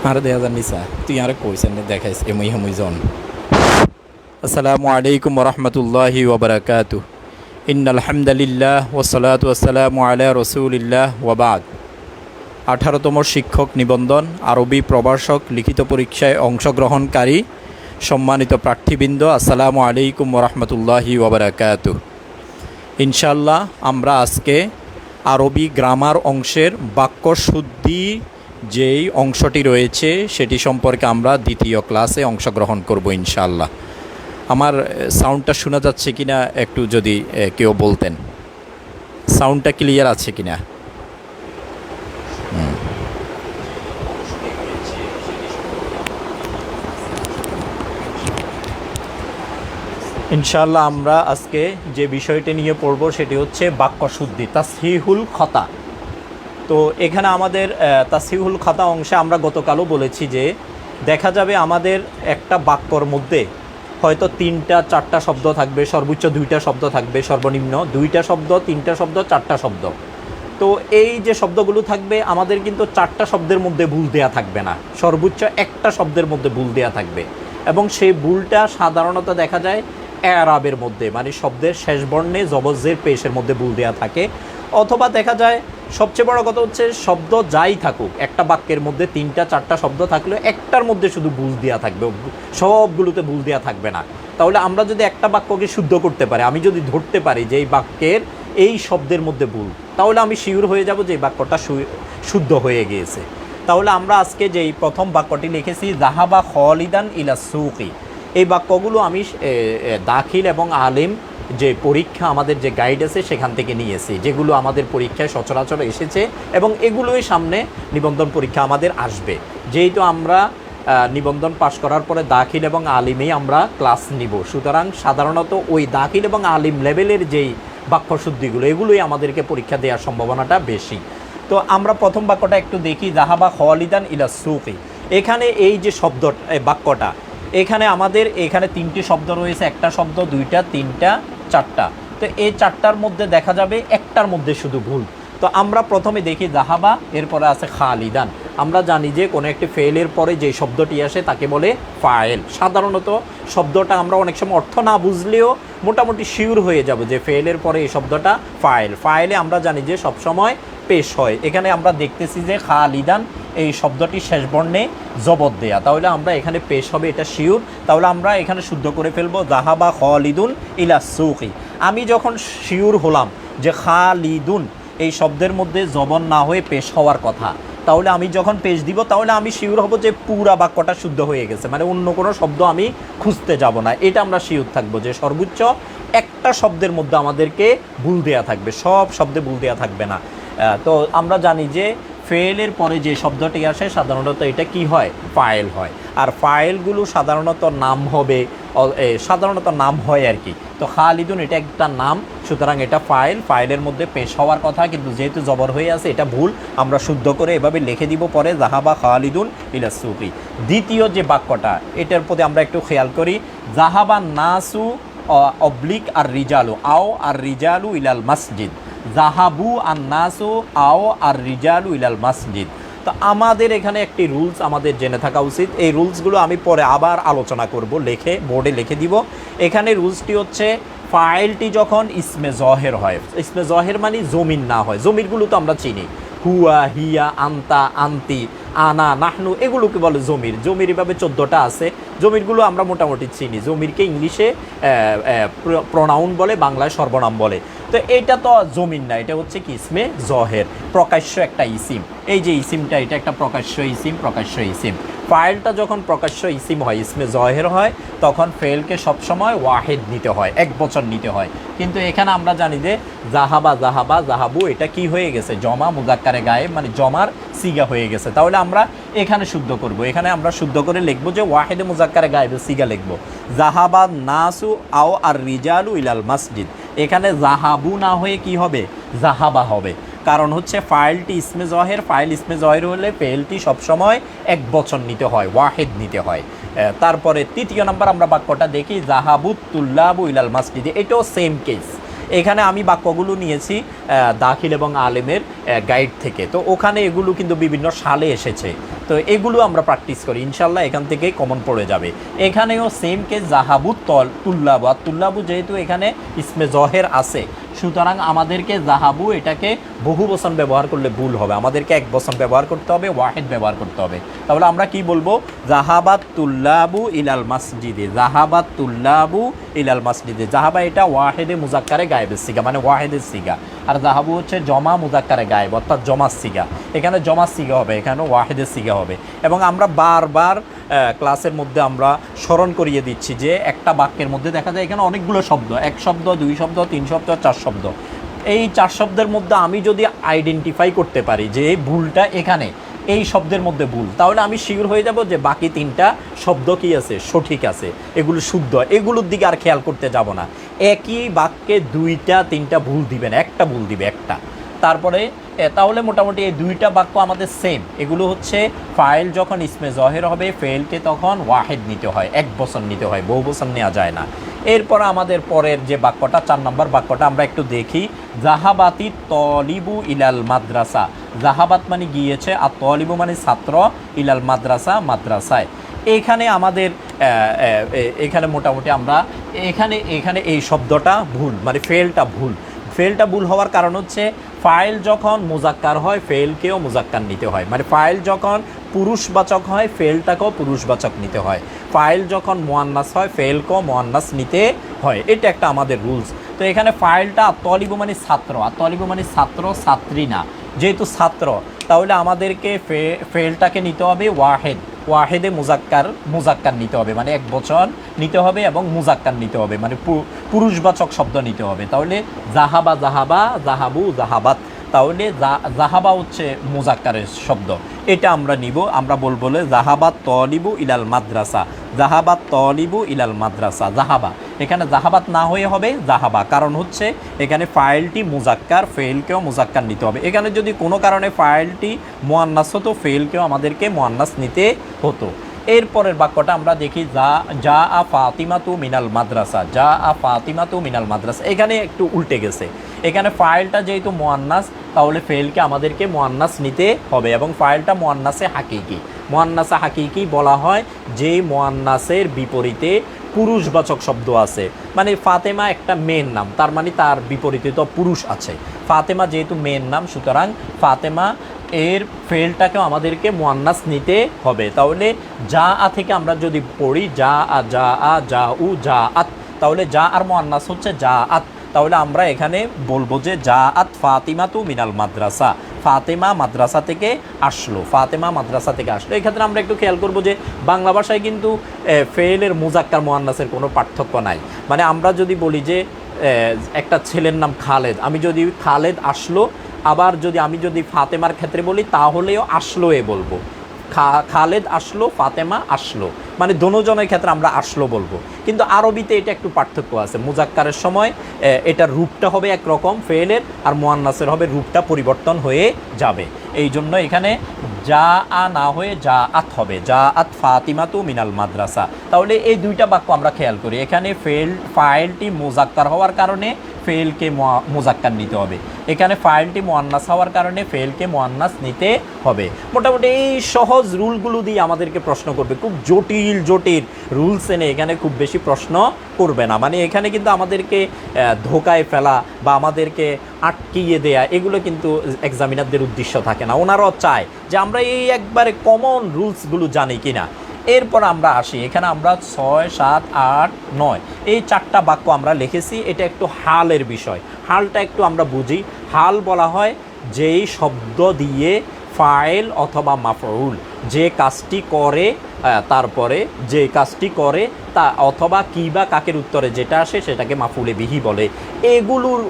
আরে দেখা যান নিসা তুই আরে কইছেন দেখাইস এমই হমই জন। আসসালামু আলাইকুম রহমতুল্লাহি ওবরাকাতু। ইন্নাল হামদুলিল্লাহ ওয়াসসালাতু ওয়াসসালামু আলা রাসূলিল্লাহ ওয়া বাদ। 18তম শিক্ষক নিবন্ধন আরবি প্রভাষক লিখিত পরীক্ষায় অংশগ্রহণকারী সম্মানিত প্রার্থীবৃন্দ, আসসালামু আলাইকুম রহমতুল্লাহি ওবরাকাতু। ইনশাআল্লাহ আমরা আজকে আরবি গ্রামার অংশের বাক্য শুদ্ধি যেই অংশটি রয়েছে সেটি সম্পর্কে আমরা দ্বিতীয় ক্লাসে অংশগ্রহণ করব ইনশাআল্লাহ। আমার সাউন্ডটা শোনা যাচ্ছে কিনা একটু যদি কেউ বলতেন, সাউন্ডটা ক্লিয়ার আছে কিনা। ইনশাআল্লাহ আমরা আজকে যে বিষয়টি নিয়ে পড়ব সেটি হচ্ছে বাক্য শুদ্ধি, তাসহিহুল খতা। তো এখানে আমাদের তাসহিহুল খতা অংশে আমরা গতকালও বলেছি যে দেখা যাবে আমাদের একটা বাক্যর মধ্যে হয়তো 3টা 4টা শব্দ থাকবে, সর্বোচ্চ 2টা শব্দ থাকবে, সর্বনিম্ন 2টা শব্দ, 3টা শব্দ, 4টা শব্দ। তো এই যে শব্দগুলো থাকবে আমাদের কিন্তু 4টা শব্দের মধ্যে ভুল দেয়া থাকবে না, সর্বোচ্চ একটা শব্দের মধ্যে ভুল দেয়া থাকবে। এবং সেই ভুলটা সাধারণত দেখা যায় এরাবের মধ্যে, মানে শব্দের শেষ বর্ণে জবজের পেশের মধ্যে ভুল দেয়া থাকে। অথবা দেখা যায় সবচেয়ে বড় কথা হচ্ছে শব্দ যাই থাকুক, একটা বাক্যের মধ্যে 3টা 4টা শব্দ থাকলেও একটার মধ্যে শুধু ভুল দেওয়া থাকবে, সবগুলোতে ভুল দেওয়া থাকবে না। তাহলে আমরা যদি একটা বাক্যকে শুদ্ধ করতে পারি, আমি যদি ধরতে পারি যে এই বাক্যের এই শব্দের মধ্যে ভুল, তাহলে আমি শিওর হয়ে যাব যে এই বাক্যটা শুদ্ধ হয়ে গিয়েছে। তাহলে আমরা আজকে যেই প্রথম বাক্যটি লিখেছি জাহাবা খালিদান ইলা সুকি, এই বাক্যগুলো আমি দাখিল এবং আলিম যে পরীক্ষা আমাদের যে গাইড আছে সেখান থেকে নিয়েছি, যেগুলো আমাদের পরীক্ষায় সচরাচর এসেছে এবং এগুলোই সামনে নিবন্ধন পরীক্ষা আমাদের আসবে। যেহেতু আমরা নিবন্ধন পাশ করার পরে দাখিল এবং আলিমেই আমরা ক্লাস নিব, সুতরাং সাধারণত ওই দাখিল এবং আলিম লেভেলের যেই বাক্যশুদ্ধিগুলো এগুলোই আমাদেরকে পরীক্ষা দেওয়ার সম্ভাবনাটা বেশি। তো আমরা প্রথম বাক্যটা একটু দেখি, জাহাবা খালিদান ইলা সুকি। এখানে এই যে শব্দ বাক্যটা, এখানে আমাদের এখানে 3টি শব্দ রয়েছে, একটা শব্দ, 2টা, 3টা, 4টা। তো এই 4টার মধ্যে দেখা যাবে একটার মধ্যে শুধু ভুল। তো আমরা প্রথমে দেখি জাহাবা, এরপরে আছে খালিদান। আমরা জানি যে কোনো একটি ফেলের পরে যে শব্দটি আসে তাকে বলে ফায়েল। সাধারণত শব্দটা আমরা অনেক সময় অর্থ না বুঝলেও মোটামুটি শিওর হয়ে যাব যে ফেলের পরে এই শব্দটা ফায়েল। ফায়েলে আমরা জানি যে সবসময় পেশ হয়। এখানে আমরা দেখতেছি যে খালিদান এই শব্দটি শেষ বর্ণে জবর দেয়া, তাহলে আমরা এখানে পেশ হবে, এটা শিওর। তাহলে আমরা এখানে শুদ্ধ করে ফেলবো জাহাবা খালিদুন ইলা সুকি। আমি যখন শিওর হলাম যে খালিদুন এই শব্দের মধ্যে জবর না হয়ে পেশ হওয়ার কথা, তাহলে আমি যখন পেশ দিব তাহলে আমি শিওর হব যে পুরা বাক্যটা শুদ্ধ হয়ে গেছে, মানে অন্য কোনো শব্দ আমি খুঁজতে যাব না। এটা আমরা শিওর থাকবো যে সর্বোচ্চ একটা শব্দের মধ্যে আমাদেরকে ভুল দেয়া থাকবে, সব শব্দে ভুল দেয়া থাকবে না। তো আমরা জানি যে ফেলের পরে যে শব্দটি আসে সাধারণত এটা কি হয়, ফাইল হয়। আর ফাইলগুলো সাধারণত নাম হবে, সাধারণত নাম হয় আর কি। তো খালিদুন এটা একটা নাম, সুতরাং এটা ফাইল, ফাইলের মধ্যে পেশ হওয়ার কথা, কিন্তু যেহেতু জবর হয়ে আছে এটা ভুল। আমরা শুদ্ধ করে এভাবে লিখে দিব পরে জাহাবা খালিদুন ইলা সুকি। দ্বিতীয় যে বাক্যটা, এটার প্রতি আমরা একটু খেয়াল করি, জাহাবা নাসু অবলিক আর রিজালু আও আর রিজালু ইলাল মসজিদ। জাহাবু আর নাসু আও আর রিজালু ইলাল মসজিদ। তো আমাদের এখানে একটি রুলস আমাদের জেনে থাকা উচিত। এই রুলসগুলো আমি পরে আবার আলোচনা করব, লিখে বোর্ডে লিখে দিব। এখানে রুলসটি হচ্ছে ফাইলটি যখন ইসমে জহের হয়, ইসমে জহের মানে জমির না হয়, জমিরগুলো তো আমরা চিনি, হুয়া, হিয়া, আন্তা, আন্তি, আনা, নাহনু, এগুলোকে বলে জমির। জমির এভাবে 14টা আছে, জমিরগুলো আমরা মোটামুটি চিনি। জমিরকে ইংলিশে প্রোনাউন বলে, বাংলায় সর্বনাম বলে। তো এটা তো জমির না, এটা হচ্ছে কি ইসমে জহের, প্রকাশ্য একটা ইসিম। এই যে ইসিমটা, এটা একটা প্রকাশ্য ইসিম, প্রকাশ্য ইসিম। ফাইলটা যখন প্রকাশ্য ইসিম হয়, ইসমে জহের হয়, তখন ফেলকে সবসময় ওয়াহেদ নিতে হয়, এক বচন নিতে হয়। কিন্তু এখানে আমরা জানি যে জাহাবা, জাহাবা, জাহাবু এটা কি হয়ে গেছে, জমা মুজাক্কারে গায়েব, মানে জমার সিগা হয়ে গেছে। তাহলে আমরা এখানে শুদ্ধ করব, এখানে আমরা শুদ্ধ করে লিখবো যে ওয়াহেদে মুজাক্কারে গায়েবের সিগা লিখবো, জাহাবা নাসু আও আর রিজালু ইলাল মসজিদ। এখানে জাহাবু না হয়ে কি হবে, জাহাবা হবে। কারণ হচ্ছে ফাইলটি ইসমে জহের, ফাইল ইসমে জহের হলে ফেলটি সবসময় এক বচন নিতে হয়, ওয়াহেদ নিতে হয়। তারপরে তৃতীয় নাম্বার আমরা বাক্যটা দেখি, জাহাবুত তুল্লাবু ইলাল মসজিদে। এটাও সেম কেস। এখানে আমি বাক্যগুলো নিয়েছি দাখিল এবং আলেমের গাইড থেকে। তো ওখানে এগুলো কিন্তু বিভিন্ন সালে এসেছে। তো এগুলো আমরা প্র্যাকটিস করি, ইনশাল্লাহ এখান থেকেই কমন পড়ে যাবে। এখানেও সেম কেস জাহাবু তুল্লাবু, আর তুল্লাবু যেহেতু এখানে ইসমে জহের আছে, সুতরাং আমাদেরকে জাহাবু এটাকে বহু বচন ব্যবহার করলে ভুল হবে, আমাদেরকে এক বচন ব্যবহার করতে হবে, ওয়াহিদ ব্যবহার করতে হবে। তাহলে আমরা কি বলবো, জাহাবাত তুল্লাবু ইলাল মাসজিদে, জাহাবাত তুল্লাবু ইলাল মাসজিদে। জাহাবা এটা ওয়াহিদে মুজাক্কারে গায়েবের সিগা, মানে ওয়াহিদের সিগা, আর জাহাবু হচ্ছে জমা মুজাক্কারে গায়েব অর্থাৎ জমার সিগা। এখানে জমার সিগা হবে, এখানে ওয়াহিদের সিগা হবে। এবং আমরা বারবার ক্লাসের মধ্যে আমরা স্মরণ করিয়ে দিচ্ছি যে একটা বাক্যের মধ্যে দেখা যায় এখানে অনেকগুলো শব্দ, এক শব্দ, দুই শব্দ, তিন শব্দ, চার শব্দ। এই চার শব্দের মধ্যে আমি যদি আইডেন্টিফাই করতে পারি যে এই ভুলটা এখানে এই শব্দের মধ্যে ভুল, তাহলে আমি শিওর হয়ে যাব যে বাকি তিনটা শব্দ কি আছে, সঠিক আছে, এগুলো শুদ্ধ, এগুলোর দিকে আর খেয়াল করতে যাব না। একই বাক্যে দুইটা তিনটা ভুল দিবেন, একটা ভুল দিবে একটা, তারপরে তাহলে মোটামুটি এই দুইটা বাক্য আমাদের সেম। এগুলো হচ্ছে ফাইল যখন ইসমে জহের হবে, ফেলকে তখন ওয়াহিদ নিতে হয়, এক বচন নিতে হয়, বহু বচন নেওয়া যায় না। এরপর আমাদের পরের যে বাক্যটা 4 নম্বর বাক্যটা আমরা একটু দেখি, জাহাবাতি তলিবু ইলাল মাদ্রাসা। জাহাবাত মানে গিয়েছে, আর তলিবু মানে ছাত্র, ইলাল মাদ্রাসা মাদ্রাসায়। এখানে আমাদের এখানে মোটামুটি আমরা এখানে এই শব্দটা ভুল, মানে ফেলটা ভুল। ফেলটা ভুল হওয়ার কারণ হচ্ছে ফাইল যখন মুজাক্কার হয় ফেলকেও মুজাক্কার নিতে হয়, মানে ফাইল যখন পুরুষবাচক হয় ফেলটাকেও পুরুষবাচক নিতে হয়, ফাইল যখন মুয়ান্নাস হয় ফেলকেও মুয়ান্নাস নিতে হয়, এটা একটা আমাদের রুলস। তো এখানে ফাইলটা তলিবু মানে ছাত্র, আর তলিবু মানে ছাত্র ছাত্রী না, যেহেতু ছাত্র তাহলে আমাদেরকে ফেলটাকে নিতে হবে ওয়াহেদ, ওয়াহেদে মুজাক্কার নিতে হবে, মানে এক বচন নিতে হবে এবং মুজাক্কার নিতে হবে, মানে পুরুষবাচক শব্দ নিতে হবে। তাহলে জাহাবা জাহাবা, জাহাবু জাহাবাত, তাহলে জাহাবা হচ্ছে মুজাক্কারের শব্দ, এটা আমরা নিব। আমরা বলবো জাহাবাত তলিবু ইলাল মাদ্রাসা, জাহাবাত তলিবু ইলাল মাদ্রাসা, জাহাবা। এখানে জাহাবাত না হয়ে হবে জাহাবা, কারণ হচ্ছে এখানে ফাইলটি মুজাক্কার, ফেলকেও মুজাক্কার নিতে হবে। এখানে যদি কোনো কারণে ফাইলটি মুয়ান্নাস হতো ফেলকেও আমাদেরকে মুয়ান্নাস নিতে হতো। এরপরের বাক্যটা আমরা দেখি, যা আ ফাতিমাতু মিনাল মাদ্রাসা, যা আ ফাতিমাতু মিনাল মাদ্রাসা। এখানে একটু উল্টে গেছে, এখানে ফাইলটা যেহেতু মুয়ান্নাস তাহলে ফেলকে আমাদেরকে মুয়ান্নাস নিতে হবে, এবং ফাইলটা মুয়ান্নাসে হাকিকি। মুয়ান্নাসে হাকিকি বলা হয় যে মুয়ান্নাসের বিপরীতে পুরুষবাচক শব্দ আছে, মানে ফাতেমা একটা মেয়ের নাম, তার মানে তার বিপরীতে তো পুরুষ আছে। ফাতেমা যেহেতু মেয়ের নাম, সুতরাং ফাতেমা এর ফেলটাকেও আমাদেরকে মুয়ান্নাস নিতে হবে। তাহলে যা আ থেকে আমরা যদি পড়ি যা আ, যা আ, যা উ, যা আত, তাহলে যা আর মুয়ান্নাস হচ্ছে যা আত। তাহলে আমরা এখানে বলবো যে যা আত ফাতিমাতু মিনাল মাদ্রাসা, ফাতেমা মাদ্রাসা থেকে আসলো, ফাতেমা মাদ্রাসা থেকে আসলো। এক্ষেত্রে আমরা একটু খেয়াল করবো যে বাংলা ভাষায় কিন্তু ফেলের মুজাক্কার মুয়ান্নাসের কোনো পার্থক্য নাই। মানে আমরা যদি বলি যে একটা ছেলের নাম খালেদ, আমি যদি খালেদ আসলো, আবার আমি যদি ফাতেমার ক্ষেত্রে বলি তাহলেও আসলো এ বলবো, খালেদ আসলো, ফাতেমা আসলো, মানে দোনোজনের ক্ষেত্রে আমরা আসলো বলবো। কিন্তু আরবিতে এটা একটু পার্থক্য আছে, মুজাক্কারের সময় এটার রূপটা হবে একরকম ফেলের, আর মুয়ান্নাসের হবে রূপটা পরিবর্তন হয়ে যাবে। এই জন্য এখানে যা আ না হয়ে যা আত হবে, যা আত ফাতিমাতু মিনাল মাদ্রাসা। তাহলে এই দুইটা বাক্য আমরা খেয়াল করি, এখানে ফাইলটি মুজাক্কার হওয়ার কারণে ফেলকে মুজাক্কার নিতে হবে, এখানে ফাইলটি মুয়ান্নাস হওয়ার কারণে ফেলকে মুয়ান্নাস নিতে হবে। মোটামুটি এই সহজ রুলগুলো দিয়ে আমাদেরকে প্রশ্ন করবে, খুব জটিল জটিল রুলস এনে এখানে খুব বেশি প্রশ্ন করবে না। মানে এখানে কিন্তু আমাদেরকে ধোকায় ফেলা বা আমাদেরকে আটকিয়ে দেয়া এগুলো কিন্তু এক্সামিনারদের উদ্দেশ্য থাকে না, ওনারাও চায় যে আমরা এই একবারে কমন রুলসগুলো জানি কিনা। এরপর আমরা আসি, এখানে আমরা 6, 7, 8, 9 এই 4টা বাক্য আমরা লিখেছি। এটা একটু হালের বিষয়, হালটা একটু আমরা বুঝি। হাল বলা হয় যেই শব্দ দিয়ে ফাইল অথবা মাফউল যে কাজটি করে, তারপরে যে কাজটি করে তা অথবা কি বা কাকের উত্তরে যেটা আসে সেটাকে মাফউলে বিহি বলে। এগুলোর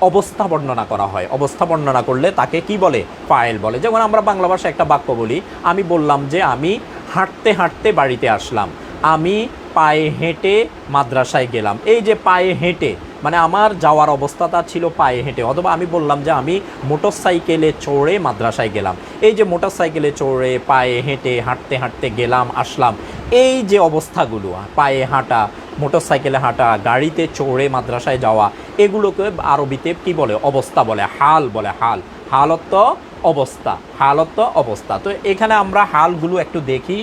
অবস্থা বর্ণনা করা হয়, অবস্থা বর্ণনা করলে তাকে কি বলে, ফাইল বলে। যেমন আমরা বাংলা ভাষায় একটা বাক্য বলি, আমি বললাম যে আমি হাঁটতে হাঁটতে বাড়িতে আসলাম, আমি পায়ে হেঁটে মাদ্রাসায় গেলাম। এই যে পায়ে হেঁটে মানে আমার যাওয়ার অবস্থাটা ছিল পায়ে হেঁটে, অথবা আমি বললাম যে আমি মোটরসাইকেলে চড়ে মাদ্রাসায় গেলাম। এই যে মোটরসাইকেলে চড়ে, পায়ে হেঁটে, হাঁটতে হাঁটতে গেলাম আসলাম, এই যে অবস্থাগুলো, পায়ে হাঁটা, মোটরসাইকেলে হাঁটা, গাড়িতে চড়ে মাদ্রাসায় যাওয়া, এগুলোকে আরবিতে কি বলে, অবস্থা বলে, হাল বলে। হাল হালত অবস্থা, হাল অর্থ অবস্থা। তো এখানে আমরা হালগুলো একটু দেখি।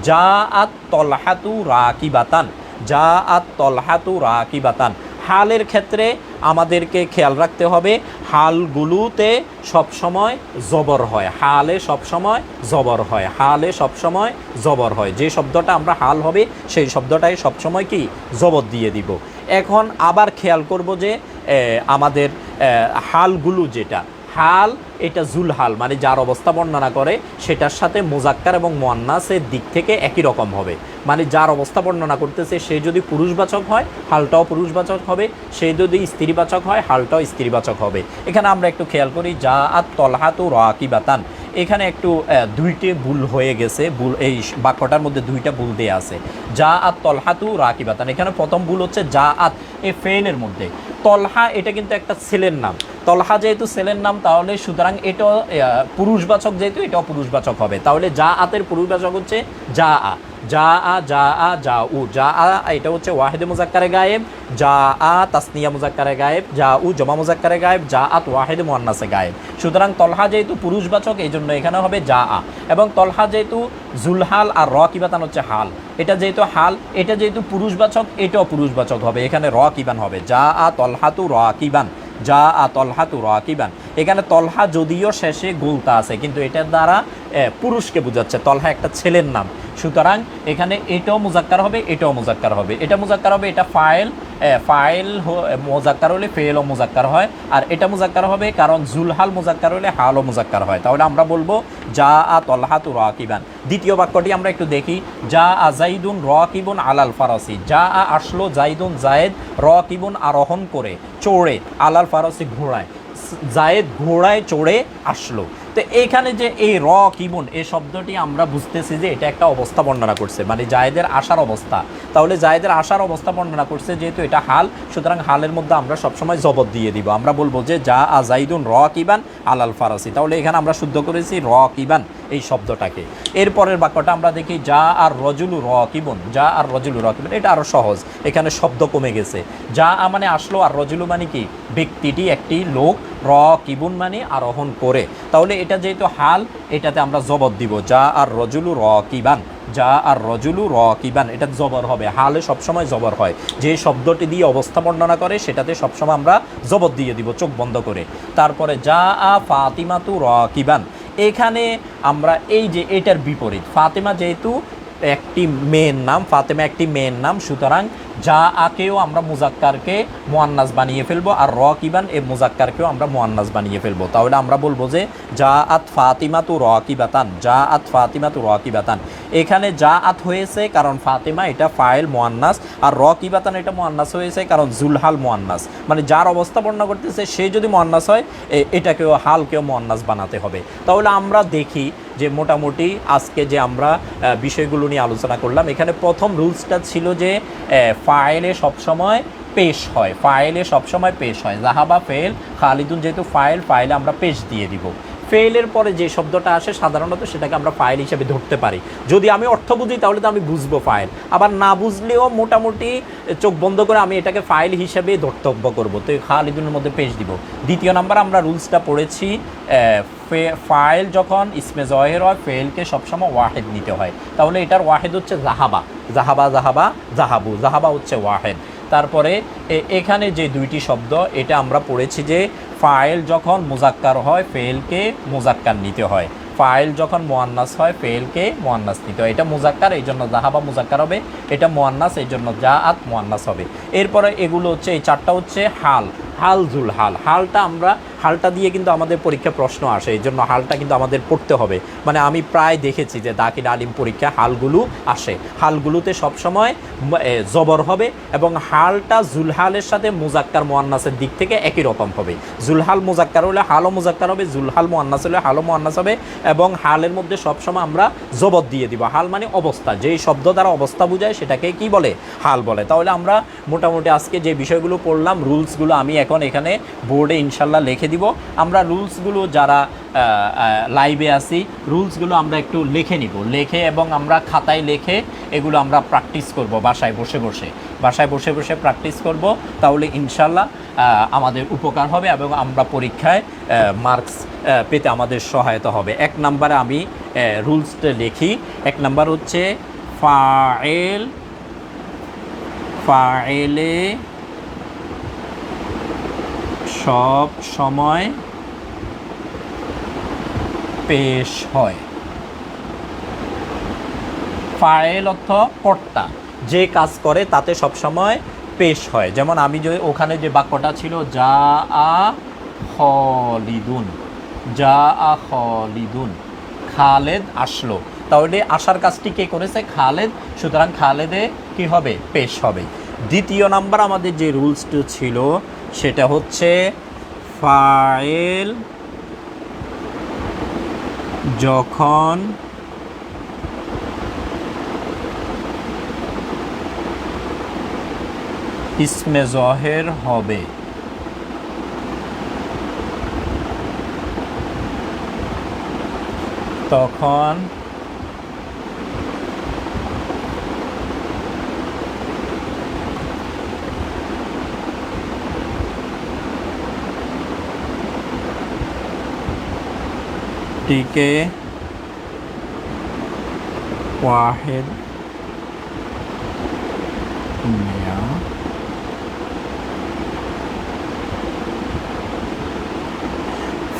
যা আত তলহাতু রাকিবাতান, যা আত তলহাতু রাকিবাতান। হালের ক্ষেত্রে আমাদেরকে খেয়াল রাখতে হবে হালগুলোতে সবসময় জবর হয়, হালে সবসময় জবর হয়, হালে সবসময় জবর হয়। যে শব্দটা আমরা হাল হবে সেই শব্দটাই সবসময় কি জবর দিয়ে দিব। এখন আবার খেয়াল করব যে আমাদের হালগুলো যেটা হাল এটা জুলহাল মানে যার অবস্থা বর্ণনা করে সেটার সাথে মুজাক্কার এবং মুয়ান্নাসের দিক থেকে একই রকম হবে। মানে যার অবস্থা বর্ণনা করতেছে সে যদি পুরুষবাচক হয় হালটাও পুরুষবাচক হবে, সে যদি স্ত্রীবাচক হয় হালটাও স্ত্রীবাচক হবে। এখানে আমরা একটু খেয়াল করি যা আত তলহাতু রাকিবাতান, এখানে একটু দুইটি ভুল হয়ে গেছে, ভুল এই বাক্যটার মধ্যে দুইটা ভুল দেয়া আছে। যা আত তলহাতু রাকিবাতান, এখানে প্রথম ভুল হচ্ছে যা আত এ ফেলের মধ্যে, তলহা এটা কিন্তু একটা ছেলের নাম, তলহা যেহেতু ছেলের নাম তাহলে সুতরাং এটাও পুরুষবাচক, যেহেতু এটাও পুরুষবাচক হবে। তাহলে যা আতের পুরুষবাচক হচ্ছে যা আ, যা আ যা আ যা উ, যা আ এটা হচ্ছে ওয়াহিদে মুজাক্কারে গায়েব, যা আ তাসনিয়া মুজাক্কারে গায়েব, যা উ জমা মুজাক্কারে গায়েব, যা আত ওয়াহিদে মুয়ান্নাসে গায়েব। সুতরাং তলহা যেহেতু পুরুষবাচক এই জন্য এখানে হবে যা আ, এবং তলহা যেহেতু জুলহাল আর রাকিবাতান হচ্ছে হাল, এটা যেহেতু হাল এটা যেহেতু পুরুষবাচক এটাও পুরুষবাচক হবে, এখানে রাকিবান হবে। যা আ তলহাতু রাকিবান, যা আ তলহাতু রাকিবান। এখানে তলহা যদিও শেষে গোলতা আছে কিন্তু এটার দ্বারা পুরুষকে বোঝাচ্ছে, তলহা একটা ছেলের নাম, সুতরাং এখানে এটাও মুজাক্কার হবে এটাও মুজাক্কার হবে, এটা মুজাক্কার হবে, এটা ফাইল, ফাইল মুজাক্কার হলে ফেলও মুজাক্কার হয়, আর এটা মুজাক্কার হবে কারণ জুলহাল মুজাক্কার হলে হালও মুজাক্কার হয়। তাহলে আমরা বলবো যা আ তলহাতু রাকিবান। দ্বিতীয় বাক্যটি আমরা একটু দেখি। যা আ জাইদুন রাকিবুন আলাল ফারাসি, যা আ আসলো জাইদুন জায়েদ রাকিবুন আরোহণ করে চড়ে, আলাল ফারাসি ঘোড়ায়, জায়েদ ঘোড়ায় চড়ে আসলো। তো এইখানে যে এই রাকিবুন এই শব্দটি আমরা বুঝতেছি যে এটা একটা অবস্থা বর্ণনা করছে, মানে জায়েদের আসার অবস্থা। তাহলে জায়েদের আসার অবস্থা বর্ণনা করছে যেহেতু এটা হাল, সুতরাং হালের মধ্যে আমরা সবসময় জবর দিয়ে দিব, আমরা বলবো যে যা আ জাইদুন রাকিবান আলাল ফারাসি। তাহলে এখানে আমরা শুদ্ধ করেছি রাকিবান এই শব্দটাকে। এরপরের বাক্যটা আমরা দেখি যা আর রজুলু রাকিবুন, যা আর রজুলু রাকিবুন, এটা আরও সহজ, এখানে শব্দ কমে গেছে। যা আ মানে আসলো, আর রজুলু মানে কি ব্যক্তিটি একটি লোক, রাকিবুন মানে আরোহণ করে। তাহলে এটা যেহেতু হাল এটাতে আমরা জবর দিব যা আর রজুলু রাকিবান, যা আর রজুলু রাকিবান, এটা জবর হবে, হালে সবসময় জবর হয়, যে শব্দটি দিয়ে অবস্থা বর্ণনা করে সেটাতে সবসময় আমরা জবর দিয়ে দিব চোখ বন্ধ করে। তারপরে যা আ ফাতিমাতু রাকিবান, এখানে আমরা এই যে এটার বিপরীত, ফাতেমা যেহেতু একটি মেয়ের নাম, ফাতেমা একটি মেয়ের নাম, সুতরাং যা আকেও আমরা মুজাক্কারকে মুয়ান্নাস বানিয়ে ফেলবো, আর রাকিবান এ মুজাক্কারকেও আমরা মুয়ান্নাস বানিয়ে ফেলবো। তাহলে আমরা বলবো যে যা আত ফাতিমাতু রাকিবাতান, যা আত ফাতিমাতু রাকিবাতান। এখানে যা আত হয়েছে কারণ ফাতেমা এটা ফাইল মুয়ান্নাস, আর রাকিবাতান এটা মুয়ান্নাস হয়েছে কারণ জুলহাল মুয়ান্নাস, মানে যার অবস্থা বর্ণনা করতেছে সে যদি মুয়ান্নাস হয় এটাকেও হালকেও মুয়ান্নাস বানাতে হবে। তাহলে আমরা দেখি যে মোটামুটি আজকে যে আমরা বিষয়গুলো নিয়ে আলোচনা করলাম, এখানে প্রথম রুলসটা ছিল যে ফাইলে সবসময় পেশ হয়, ফাইলে সবসময় পেশ হয়, জাহাবা ফেল, খালিদুন যেহেতু ফাইল, ফাইলে আমরা পেশ দিয়ে দিব। ফেলের পরে যে শব্দটা আসে সাধারণত সেটাকে আমরা ফাইল হিসেবে ধরতে পারি, যদি আমি অর্থ বুঝি তাহলে তো আমি বুঝবো ফাইল, আবার না বুঝলেও মোটামুটি চোখ বন্ধ করে আমি এটাকে ফাইল হিসেবে ধর্তব্য করবো, তো খালিদুনের মধ্যে পেশ দিব। দ্বিতীয় নাম্বার আমরা রুলসটা পড়েছি ফাইল যখন ইসমে জহের হয় ফেলকে সবসময় ওয়াহেদ নিতে হয়, তাহলে এটার ওয়াহেদ হচ্ছে জাহাবা, জাহাবা জাহাবা জাহাবু, জাহাবা হচ্ছে ওয়াহেদ। তারপরে এখানে যে দুইটি শব্দ এটা আমরা পড়েছি যে ফাইল যখন মুজাক্কার হয় ফেলকে মুজাক্কার নিতে হয়, ফাইল যখন মুয়ান্নাস হয় ফেলকে মুয়ান্নাস নিতে হয়, এটা মুজাক্কার এই জন্য জাহাবা মুজাক্কার হবে, এটা মুয়ান্নাস এই জন্য জাআত মুয়ান্নাস হবে। এরপরে এগুলো হচ্ছে এই চারটা হচ্ছে হাল, হাল জুল হাল, হালটা আমরা হালটা দিয়ে কিন্তু আমাদের পরীক্ষা প্রশ্ন আসে, এই জন্য হালটা কিন্তু আমাদের পড়তে হবে। মানে আমি প্রায় দেখেছি যে দাখিল আলিম পরীক্ষা হালগুলো আসে, হালগুলোতে সবসময় জবর হবে এবং হালটা জুলহালের সাথে মুজাক্কার মুয়ান্নাসের দিক থেকে একই রকম হবে। জুলহাল মুজাক্কার হলে হালও মুজাক্কার হবে, জুলহাল মুয়ান্নাস হলে হালও মুয়ান্নাস হবে, এবং হালের মধ্যে সবসময় আমরা জবর দিয়ে দিব। হাল মানে অবস্থা, যেই শব্দ দ্বারা অবস্থা বোঝায় সেটাকে কি বলে, হাল বলে। তাহলে আমরা মোটামুটি আজকে যে বিষয়গুলো পড়লাম রুলসগুলো আমি এখন এখানে বোর্ডে ইনশাল্লাহ লিখে দিব। আমরা রুলসগুলো যারা লাইভে আসি রুলসগুলো আমরা একটু লিখে নিব, লিখে এবং আমরা খাতায় লিখে এগুলো আমরা প্র্যাকটিস করব বাসায় বসে বসে প্র্যাকটিস করব। তাহলে ইনশাল্লাহ আমাদের উপকার হবে এবং আমরা পরীক্ষায় মার্কস পেতে আমাদের সহায়তা হবে। 1 নম্বরে আমি রুলসটা লিখি। 1 নম্বর হচ্ছে ফাইলে সব সময় পেশ হয়। ফাইল অর্থ কর্তা, যে কাজ করে তাতে সবসময় পেশ হয়। যেমন আমি যে ওখানে যে বাক্যটা ছিল যা আ খলিদুন, খালেদ আসলো, তাহলে আসার কাজটি কে করেছে? খালেদ, সুতরাং খালেদে কি হবে? পেশ হবে। 2 নাম্বার আমাদের যে রুলসটি ছিল সেটা হচ্ছে ফাইল যখন ইসমে জহের হবে তখন টিকে ওয়াহিদ নেয়া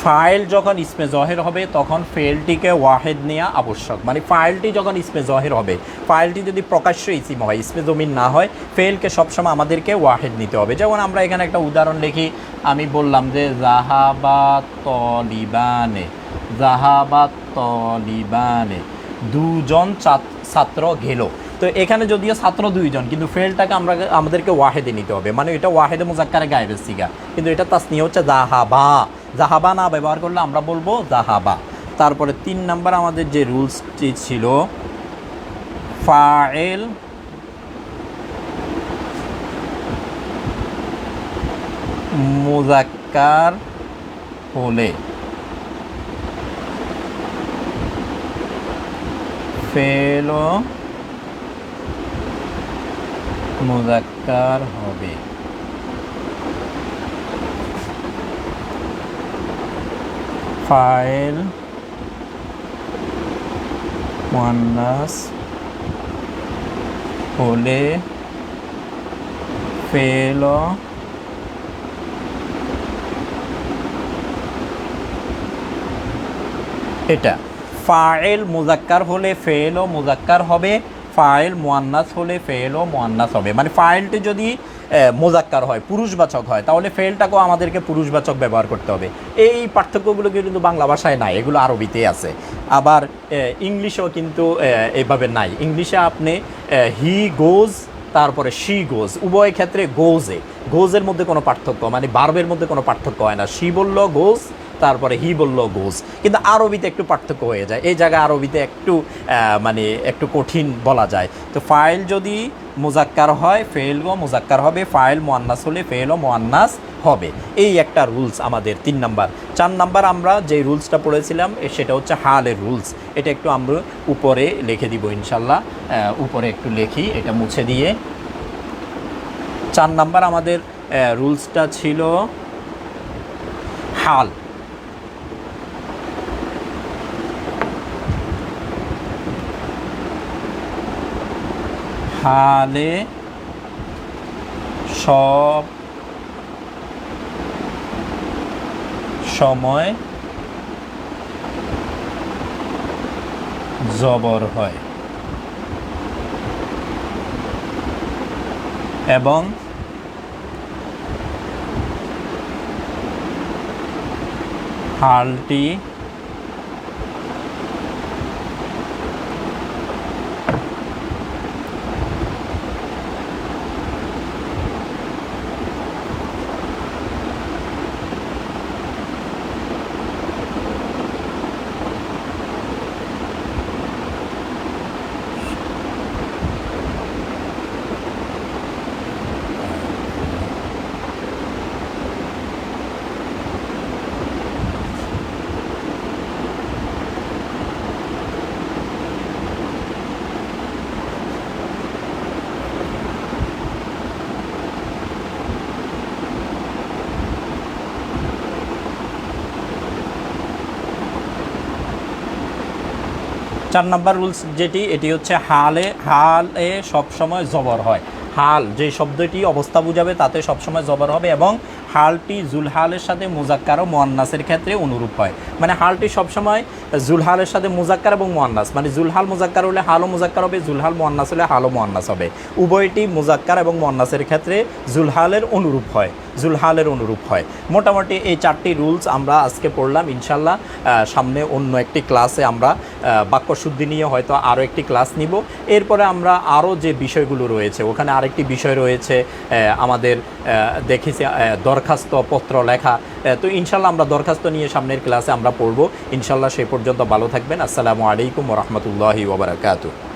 ফাইল যখন ইসমে জহের হবে তখন ফেলটিকে ওয়াহেদ নেওয়া আবশ্যক। মানে ফাইলটি যখন ইসমে জহের হবে, ফাইলটি যদি প্রকাশ্য ইসিম হয়, ইসমে জমিন না হয়, ফেলকে সবসময় আমাদেরকে ওয়াহেদ নিতে হবে। যেমন আমরা এখানে একটা উদাহরণ লিখি, আমি বললাম যে জাহাবাত তলিবানে, 2 জন ছাত্র গেল। তো এখানে যদিও ছাত্র 2 জন, কিন্তু ফেলটাকে আমাদেরকে ওয়াহেদে নিতে হবে। মানে এটা ওয়াহেদে মুজাক্কারে গায়েবের সিগা, কিন্তু এটা তাসনিয়া হচ্ছে জাহাবা না ব্যবহার করলে আমরা বলবো জাহাবা। তারপরে 3 নাম্বার আমাদের যে রুলসটি ছিল ফাইল মুজাক্কার হলে ফেলও মুজাক্কার হবে। ফাইল মুয়ান্নাস হলে ফেলও এটা ফাইল মুজাক্কার হলে ফেলও মুজাক্কার হবে, ফাইল মুয়ান্নাস হলে ফেলও মুয়ান্নাস হবে। মানে ফাইলটি যদি মোজাক্কার হয়, পুরুষবাচক হয়, তাহলে ফেলটাকেও আমাদেরকে পুরুষবাচক ব্যবহার করতে হবে। এই পার্থক্যগুলো কিন্তু বাংলা ভাষায় নাই, এগুলো আরবিতে আছে। আবার ইংলিশেও কিন্তু এইভাবে নাই। ইংলিশে আপনি হি গোজ, তারপরে শি গোজ, উভয় ক্ষেত্রে গোজের মধ্যে কোনো পার্থক্য, মানে ভার্বের মধ্যে কোনো পার্থক্য হয় না। শি বলল গোজ, তারপরে হি বলল গোজ। কিন্তু আরবিতে একটু পার্থক্য হয়ে যায়। এই জায়গায় আরবিতে একটু কঠিন বলা যায়। তো ফাইল যদি মুজাক্কার হয় ফেলও মুজাক্কার হবে, ফাইল মুয়ান্নাস হলে ফেলও মুয়ান্নাস হবে। এই একটা রুলস আমাদের 3 নাম্বার। 4 নাম্বার আমরা যে রুলসটা পড়েছিলাম সেটা হচ্ছে হালের রুলস। এটা একটু আমরা উপরে লিখে দিব ইনশাল্লাহ। উপরে একটু লিখি, এটা মুছে দিয়ে। 4 নাম্বার আমাদের রুলসটা ছিল হাল। হালে সব সময় জবর হয় এবং হালটি 4 নাম্বার রুলস যেটি, এটি হচ্ছে হালে সবসময় জবর হয়। হাল যে শব্দটি অবস্থা বুঝাবে তাতে সবসময় জবর হবে, এবং হালটি জুলহালের সাথে মুজাক্কার ও মুয়ান্নাসের ক্ষেত্রে অনুরূপ হয়। মানে হালটি সবসময় জুলহালের সাথে মুজাক্কার এবং মুয়ান্নাস, মানে জুলহাল মুজাক্কার হলে হালও মুজাক্কার হবে, জুলহাল মুয়ান্নাস হলে হালও মুয়ান্নাস হবে। উভয়টি মুজাক্কার এবং মুয়ান্নাসের ক্ষেত্রে জুলহালের অনুরূপ হয়, জুলহালের অনুরূপ হয়। মোটামুটি এই 4টি রুলস আমরা আজকে পড়লাম। ইনশাল্লাহ সামনে অন্য একটি ক্লাসে আমরা বাক্যশুদ্ধি নিয়ে হয়তো আরও একটি ক্লাস নিব। এরপরে আমরা আরও যে বিষয়গুলো রয়েছে, ওখানে আরেকটি বিষয় রয়েছে আমাদের দেখেছি দরখাস্ত পত্র লেখা। তো ইনশাল্লাহ আমরা দরখাস্ত নিয়ে সামনের ক্লাসে আমরা পড়ব ইনশাল্লাহ। সেই পর্যন্ত ভালো থাকবেন। আসসালামু আলাইকুম ওয়া রাহমাতুল্লাহি ওয়া বারাকাতুহু।